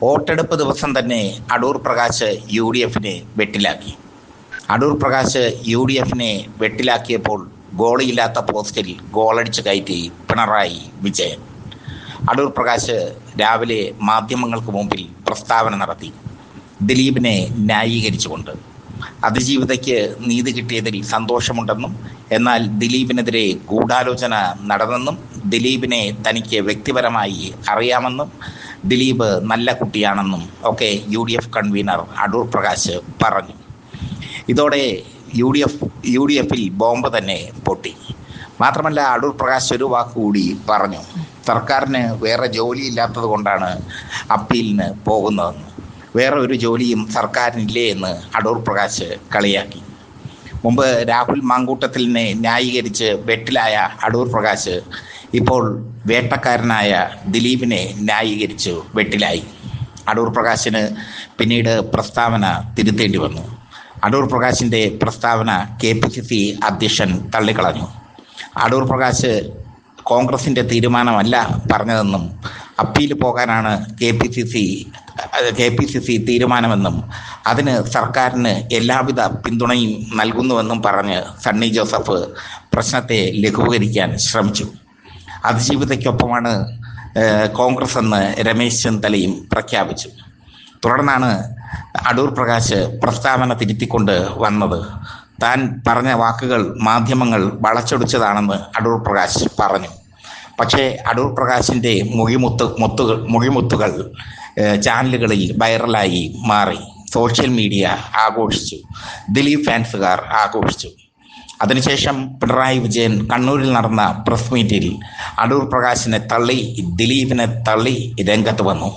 വോട്ടെടുപ്പ് ദിവസം തന്നെ അടൂർ പ്രകാശ് യു ഡി എഫിനെ വെട്ടിലാക്കി. അടൂർ പ്രകാശ് യു ഡി എഫിനെ വെട്ടിലാക്കിയപ്പോൾ ഗോളിയില്ലാത്ത പോസ്റ്റിൽ ഗോളടിച്ച് കയറ്റി പിണറായി വിജയൻ. അടൂർ പ്രകാശ് രാവിലെ മാധ്യമങ്ങൾക്ക് മുമ്പിൽ പ്രസ്താവന നടത്തി, ദിലീപിനെ ന്യായീകരിച്ചുകൊണ്ട്. അതിജീവിതയ്ക്ക് നീതി കിട്ടിയതിൽ സന്തോഷമുണ്ടെന്നും, എന്നാൽ ദിലീപിനെതിരെ ഗൂഢാലോചന നടന്നെന്നും, ദിലീപിനെ തനിക്ക് വ്യക്തിപരമായി അറിയാമെന്നും, ദിലീപ് നല്ല കുട്ടിയാണെന്നും ഒക്കെ U D F convener Adoor Prakash പറഞ്ഞു. ഇതോടെ യു ഡി എഫിൽ ബോംബ് തന്നെ പൊട്ടി. മാത്രമല്ല, അടൂർ പ്രകാശ് ഒരു വാക്കുകൂടി പറഞ്ഞു, സർക്കാരിന് വേറെ ജോലിയില്ലാത്തത് കൊണ്ടാണ് അപ്പീലിന് പോകുന്നതെന്ന്. വേറെ ഒരു ജോലിയും സർക്കാരിനില്ലേ എന്ന് അടൂർ പ്രകാശ് കളിയാക്കി. മുമ്പ് രാഹുൽ മാങ്കൂട്ടത്തിലിനെ ന്യായീകരിച്ച് വെട്ടിലായ അടൂർ പ്രകാശ് ഇപ്പോൾ വേട്ടക്കാരനായ ദിലീപിനെ ന്യായീകരിച്ചു വെട്ടിലായി. അടൂർ പ്രകാശിന് പിന്നീട് പ്രസ്താവന തിരുത്തേണ്ടി വന്നു. അടൂർ പ്രകാശിൻ്റെ പ്രസ്താവന KPCC അധ്യക്ഷൻ തള്ളിക്കളഞ്ഞു. അടൂർ പ്രകാശ് കോൺഗ്രസിൻ്റെ തീരുമാനമല്ല പറഞ്ഞതെന്നും, അപ്പീൽ പോകാനാണ് KPCC തീരുമാനമെന്നും, അതിന് സർക്കാരിന് എല്ലാവിധ പിന്തുണയും നൽകുന്നുവെന്നും പറഞ്ഞ് സണ്ണി ജോസഫ് പ്രശ്നത്തെ ലഘൂകരിക്കാൻ ശ്രമിച്ചു. അതിജീവിതയ്ക്കൊപ്പമാണ് കോൺഗ്രസ് എന്ന് രമേശ് ചെന്നിത്തലയും പ്രഖ്യാപിച്ചു. തുടർന്നാണ് അടൂർ പ്രകാശ് പ്രസ്താവന തിരുത്തിക്കൊണ്ട് വന്നത്. താൻ പറഞ്ഞ വാക്കുകൾ മാധ്യമങ്ങൾ വളച്ചൊടിച്ചതാണെന്ന് അടൂർ പ്രകാശ് പറഞ്ഞു. പക്ഷേ അടൂർ പ്രകാശിൻ്റെ മൊഴിമുത്തുകൾ ചാനലുകളിൽ വൈറലായി മാറി. സോഷ്യൽ മീഡിയ ആഘോഷിച്ചു, ദിലീപ് ഫാൻസുകാർ ആഘോഷിച്ചു. അതിനുശേഷം പിണറായി വിജയൻ കണ്ണൂരിൽ നടന്ന പ്രസ് മീറ്റിൽ അടൂർ പ്രകാശിനെ തള്ളി, ദിലീപിനെ തള്ളി രംഗത്ത് വന്നു.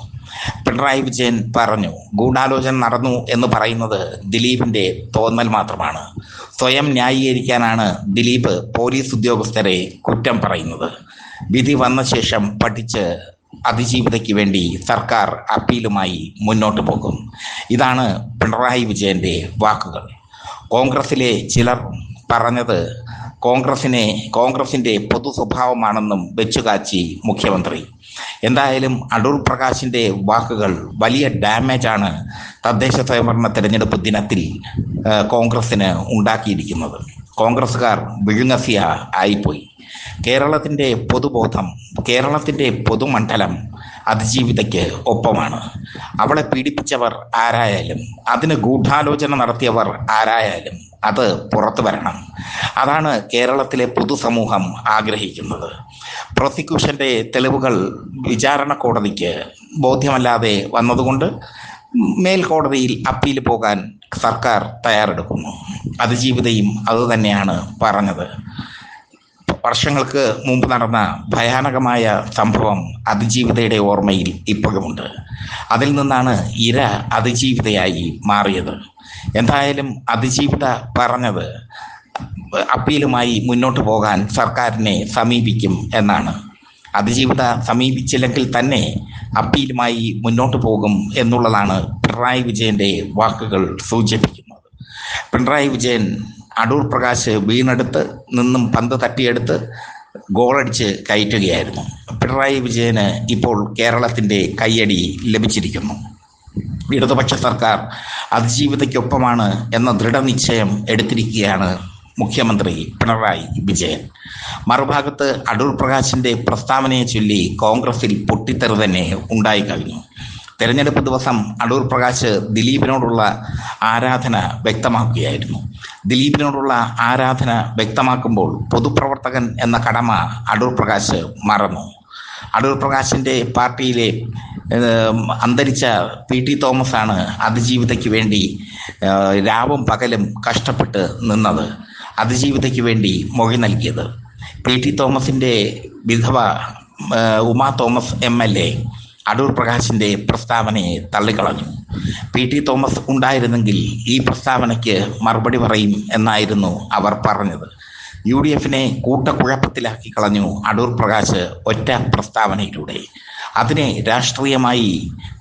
പിണറായി വിജയൻ പറഞ്ഞു, ഗൂഢാലോചന നടന്നു എന്ന് പറയുന്നത് ദിലീപിൻ്റെ തോന്നൽ മാത്രമാണ്. സ്വയം ന്യായീകരിക്കാനാണ് ദിലീപ് പോലീസ് ഉദ്യോഗസ്ഥരെ കുറ്റം പറയുന്നത്. വിധി വന്ന ശേഷം പഠിച്ച് അതിജീവിതയ്ക്ക് വേണ്ടി സർക്കാർ അപ്പീലുമായി മുന്നോട്ട് പോകും. ഇതാണ് പിണറായി വിജയൻ്റെ വാക്കുകൾ. കോൺഗ്രസിലെ ചിലർ പറഞ്ഞത് കോൺഗ്രസിൻ്റെ പൊതു സ്വഭാവമാണെന്നും വെച്ചുകാച്ചി മുഖ്യമന്ത്രി. എന്തായാലും അടൂർ പ്രകാശിൻ്റെ വാക്കുകൾ വലിയ ഡാമേജാണ് തദ്ദേശ സ്വയംഭരണ തെരഞ്ഞെടുപ്പ് ദിനത്തിൽ കോൺഗ്രസിന് ഉണ്ടാക്കിയിരിക്കുന്നത്. കോൺഗ്രസ്സുകാർ വിഴുങ്ങസിയ ആയിപ്പോയി. കേരളത്തിൻ്റെ പൊതുമണ്ഡലം അതിജീവിതയ്ക്ക് ഒപ്പമാണ്. അവളെ പീഡിപ്പിച്ചവർ ആരായാലും, അതിന് ഗൂഢാലോചന നടത്തിയവർ ആരായാലും അത് പുറത്തു വരണം. അതാണ് കേരളത്തിലെ പൊതുസമൂഹം ആഗ്രഹിക്കുന്നത്. പ്രോസിക്യൂഷൻ്റെ തെളിവുകൾ വിചാരണ കോടതിക്ക് ബോധ്യമല്ലാതെ വന്നതുകൊണ്ട് മേൽക്കോടതിയിൽ അപ്പീൽ പോകാൻ സർക്കാർ തയ്യാറെടുക്കുന്നു. അതിജീവിതയും അതുതന്നെയാണ് പറഞ്ഞത്. വർഷങ്ങൾക്ക് മുമ്പ് നടന്ന ഭയാനകമായ സംഭവം അതിജീവിതയുടെ ഓർമ്മയിൽ ഇപ്പോഴുമുണ്ട്. അതിൽ നിന്നാണ് ഇര അതിജീവിതയായി മാറിയത്. എന്തായാലും അതിജീവിത പറഞ്ഞത് അപ്പീലുമായി മുന്നോട്ട് പോകാൻ സർക്കാരിനെ സമീപിക്കും എന്നാണ്. അതിജീവിത സമീപിച്ചില്ലെങ്കിൽ തന്നെ അപ്പീലുമായി മുന്നോട്ട് പോകും എന്നുള്ളതാണ് പിണറായി വിജയൻ്റെ വാക്കുകൾ സൂചിപ്പിക്കുന്നത്. പിണറായി വിജയൻ അടൂർ പ്രകാശ് വീണെടുത്ത് നിന്നും പന്ത് തട്ടിയെടുത്ത് ഗോളടിച്ച് കയറ്റുകയായിരുന്നു. പിണറായി വിജയന് ഇപ്പോൾ കേരളത്തിൻ്റെ കയ്യടി ലഭിച്ചിരിക്കുന്നു. ഇടതുപക്ഷ സർക്കാർ അതിജീവിതയ്ക്കൊപ്പമാണ് എന്ന ദൃഢനിശ്ചയം എടുത്തിരിക്കുകയാണ് മുഖ്യമന്ത്രി പിണറായി വിജയൻ. മറുഭാഗത്ത് അടൂർ പ്രകാശിൻ്റെ പ്രസ്താവനയെ ചൊല്ലി കോൺഗ്രസിൽ പൊട്ടിത്തെറി തന്നെ ഉണ്ടായിക്കഴിഞ്ഞു. തെരഞ്ഞെടുപ്പ് ദിവസം അടൂർ പ്രകാശ് ദിലീപിനോടുള്ള ആരാധന വ്യക്തമാക്കുകയായിരുന്നു. ദിലീപിനോടുള്ള ആരാധന വ്യക്തമാക്കുമ്പോൾ പൊതുപ്രവർത്തകൻ എന്ന കടമ അടൂർ പ്രകാശ് മറന്നു. അടൂർ പ്രകാശിൻ്റെ പാർട്ടിയിലെ അന്തരിച്ച PT തോമസാണ് അതിജീവിതയ്ക്ക് വേണ്ടി രാവും പകലും കഷ്ടപ്പെട്ട് നിന്നത്, അതിജീവിതയ്ക്ക് വേണ്ടി മൊഴി നൽകിയത്. PT തോമസിൻ്റെ വിധവ ഉമാ തോമസ് MLA അടൂർ പ്രകാശിൻ്റെ പ്രസ്താവനയെ തള്ളിക്കളഞ്ഞു. PT തോമസ് ഉണ്ടായിരുന്നെങ്കിൽ ഈ പ്രസ്താവനയ്ക്ക് മറുപടി പറയും എന്നായിരുന്നു അവർ പറഞ്ഞത്. UDFിനെ കൂട്ടക്കുഴപ്പത്തിലാക്കി കളഞ്ഞു അടൂർ പ്രകാശ് ഒറ്റ പ്രസ്താവനയിലൂടെ. അതിനെ രാഷ്ട്രീയമായി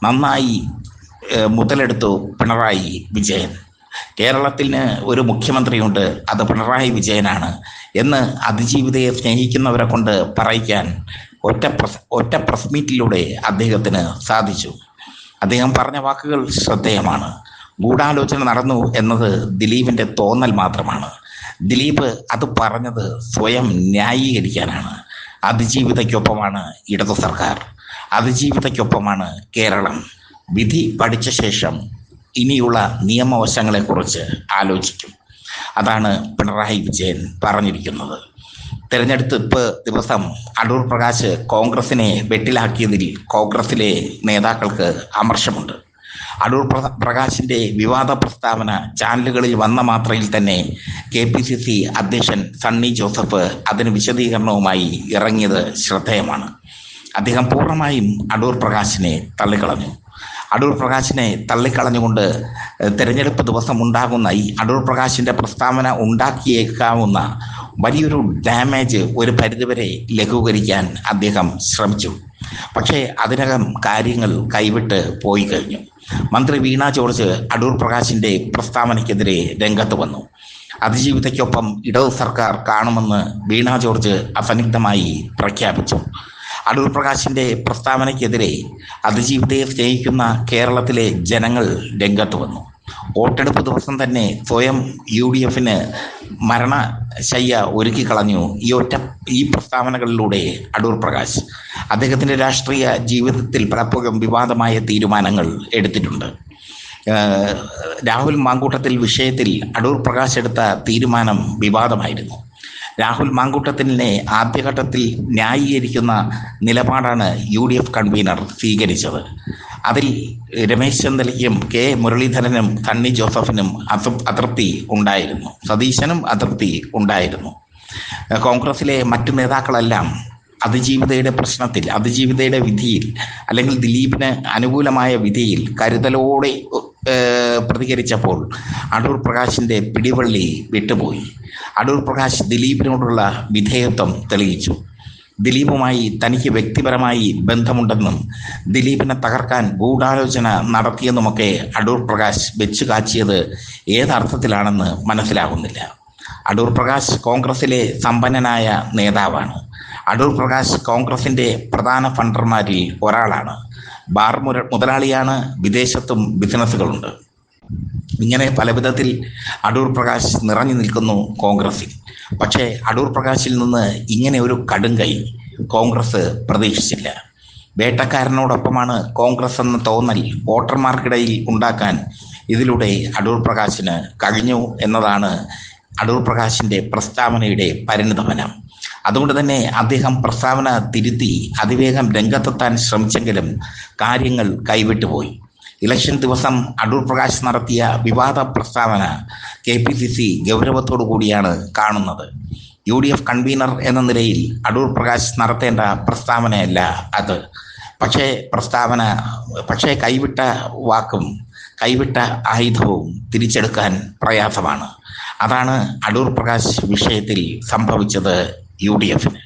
നന്നായി മുതലെടുത്തു പിണറായി വിജയൻ. കേരളത്തിന് ഒരു മുഖ്യമന്ത്രിയുണ്ട്, അത് പിണറായി വിജയനാണ് എന്ന് അതിജീവിതയെ സ്നേഹിക്കുന്നവരെ കൊണ്ട് പറയിക്കാൻ ഒറ്റ പ്രസ് മീറ്റിലൂടെ അദ്ദേഹത്തിന് സാധിച്ചു. അദ്ദേഹം പറഞ്ഞ വാക്കുകൾ ശ്രദ്ധേയമാണ്. ഗൂഢാലോചന നടന്നു എന്നത് ദിലീപിന്റെ തോന്നൽ മാത്രമാണ്. ദിലീപ് അത് പറഞ്ഞത് സ്വയം ന്യായീകരിക്കാനാണ്. അതിജീവിതയ്ക്കൊപ്പമാണ് ഇടതു സർക്കാർ, അതിജീവിതയ്ക്കൊപ്പമാണ് കേരളം. വിധി പഠിച്ച ശേഷം ഇനിയുള്ള നിയമവശങ്ങളെക്കുറിച്ച് ആലോചിക്കും. അതാണ് പിണറായി വിജയൻ പറഞ്ഞിരിക്കുന്നത്. തെരഞ്ഞെടുപ്പ് ദിവസം അടൂർ പ്രകാശ് കോൺഗ്രസിനെ വെട്ടിലാക്കിയതിൽ കോൺഗ്രസിലെ നേതാക്കൾക്ക് അമർഷമുണ്ട്. അടൂർ പ്രകാശിന്റെ വിവാദ പ്രസ്താവന ചാനലുകളിൽ വന്ന മാത്രയിൽ തന്നെ KPCC അധ്യക്ഷൻ സണ്ണി ജോസഫ് അതിന് വിശദീകരണവുമായി ഇറങ്ങിയത് ശ്രദ്ധേയമാണ്. അദ്ദേഹം പൂർണ്ണമായും അടൂർ പ്രകാശിനെ തള്ളിക്കളഞ്ഞു. അടൂർ പ്രകാശിനെ തള്ളിക്കളഞ്ഞുകൊണ്ട് തെരഞ്ഞെടുപ്പ് ദിവസം ഉണ്ടാകുന്ന ഈ അടൂർ പ്രകാശിന്റെ പ്രസ്താവന ഉണ്ടാക്കിയേക്കാവുന്ന വലിയൊരു ഡാമേജ് ഒരു പരിധിവരെ ലഘൂകരിക്കാൻ അദ്ദേഹം ശ്രമിച്ചു. പക്ഷേ അതിനകം കാര്യങ്ങൾ കൈവിട്ട് പോയി കഴിഞ്ഞു. മന്ത്രി വീണ ജോർജ് അടൂർ പ്രകാശിന്റെ പ്രസ്താവനയ്ക്കെതിരെ രംഗത്ത് വന്നു. അതിജീവിതയ്ക്കൊപ്പം ഇടതു സർക്കാർ കാണുമെന്ന് വീണ ജോർജ് അസന്നിഗ്ധമായി പ്രഖ്യാപിച്ചു. അടൂർ പ്രകാശിന്റെ പ്രസ്താവനയ്ക്കെതിരെ അതിജീവിതയെ സ്നേഹിക്കുന്ന കേരളത്തിലെ ജനങ്ങൾ രംഗത്ത് വന്നു. വോട്ടെടുപ്പ് ദിവസം തന്നെ സ്വയം UDFന് മരണശയ്യ ഒരുക്കിക്കളഞ്ഞു ഈ പ്രസ്താവനകളിലൂടെ അടൂർ പ്രകാശ്. അദ്ദേഹത്തിന്റെ രാഷ്ട്രീയ ജീവിതത്തിൽ പലപ്പോഴും വിവാദമായ തീരുമാനങ്ങൾ എടുത്തിട്ടുണ്ട്. രാഹുൽ മാങ്കൂട്ടത്തിൽ വിഷയത്തിൽ അടൂർ പ്രകാശ് എടുത്ത തീരുമാനം വിവാദമായിരുന്നു. രാഹുൽ മാങ്കൂട്ടത്തിനെ ആദ്യഘട്ടത്തിൽ ന്യായീകരിക്കുന്ന നിലപാടാണ് UDF കൺവീനർ സ്വീകരിച്ചത്. അതിൽ രമേശ് ചെന്നിത്തലയ്ക്കും K മുരളീധരനും സണ്ണി ജോസഫിനും അതൃപ്തി ഉണ്ടായിരുന്നു, സതീശനും അതൃപ്തി ഉണ്ടായിരുന്നു. കോൺഗ്രസിലെ മറ്റു നേതാക്കളെല്ലാം അതിജീവിതയുടെ പ്രശ്നത്തിൽ, അതിജീവിതയുടെ വിധിയിൽ അല്ലെങ്കിൽ ദിലീപിന് അനുകൂലമായ വിധിയിൽ കരുതലോടെ പ്രതികരിച്ചപ്പോൾ അടൂർ പ്രകാശിന്റെ പിടിവള്ളി വിട്ടുപോയി. അടൂർ പ്രകാശ് ദിലീപിനോടുള്ള വിധേയത്വം തെളിയിച്ചു. ദിലീപുമായി തനിക്ക് വ്യക്തിപരമായി ബന്ധമുണ്ടെന്നും ദിലീപിനെ തകർക്കാൻ ഗൂഢാലോചന നടത്തിയെന്നുമൊക്കെ അടൂർ പ്രകാശ് വെച്ചു കാച്ചിയത് ഏതർത്ഥത്തിലാണെന്ന് മനസ്സിലാകുന്നില്ല. അടൂർ പ്രകാശ് കോൺഗ്രസിലെ സമ്പന്നനായ നേതാവാണ്. അടൂർ പ്രകാശ് കോൺഗ്രസിന്റെ പ്രധാന ഫണ്ടർമാരിൽ ഒരാളാണ്. ബാർ മുതലാളിയാണ്. വിദേശത്തും ബിസിനസ്സുകളുണ്ട്. ഇങ്ങനെ പല വിധത്തിൽ അടൂർ പ്രകാശ് നിറഞ്ഞു നിൽക്കുന്നു കോൺഗ്രസിൽ. പക്ഷേ അടൂർ പ്രകാശിൽ നിന്ന് ഇങ്ങനെ ഒരു കടുംകൈ കോൺഗ്രസ് പ്രതീക്ഷിച്ചില്ല. വേട്ടക്കാരനോടൊപ്പമാണ് കോൺഗ്രസ് എന്ന തോന്നൽ വോട്ടർമാർക്കിടയിൽ ഉണ്ടാക്കാൻ ഇതിലൂടെ അടൂർ പ്രകാശിന് കഴിഞ്ഞു എന്നതാണ് അടൂർ പ്രകാശിന്റെ പ്രസ്താവനയുടെ പരിണിതഫലം. അതുകൊണ്ട് തന്നെ അദ്ദേഹം പ്രസ്താവന തിരുത്തി അതിവേഗം രംഗത്തെത്താൻ ശ്രമിച്ചെങ്കിലും കാര്യങ്ങൾ കൈവിട്ടുപോയി. ഇലക്ഷൻ ദിവസം അടൂർ പ്രകാശ് നടത്തിയ വിവാദ പ്രസ്താവന KPCC ഗൗരവത്തോടു കൂടിയാണ് കാണുന്നത്. UDF കൺവീനർ എന്ന നിലയിൽ അടൂർ പ്രകാശ് നടത്തേണ്ട പ്രസ്താവനയല്ല അത്. പക്ഷേ കൈവിട്ട വാക്കും കൈവിട്ട ആയുധവും തിരിച്ചെടുക്കാൻ പ്രയാസമാണ്. അതാണ് അടൂർ പ്രകാശ് വിഷയത്തിൽ സംഭവിച്ചത് UDFന്.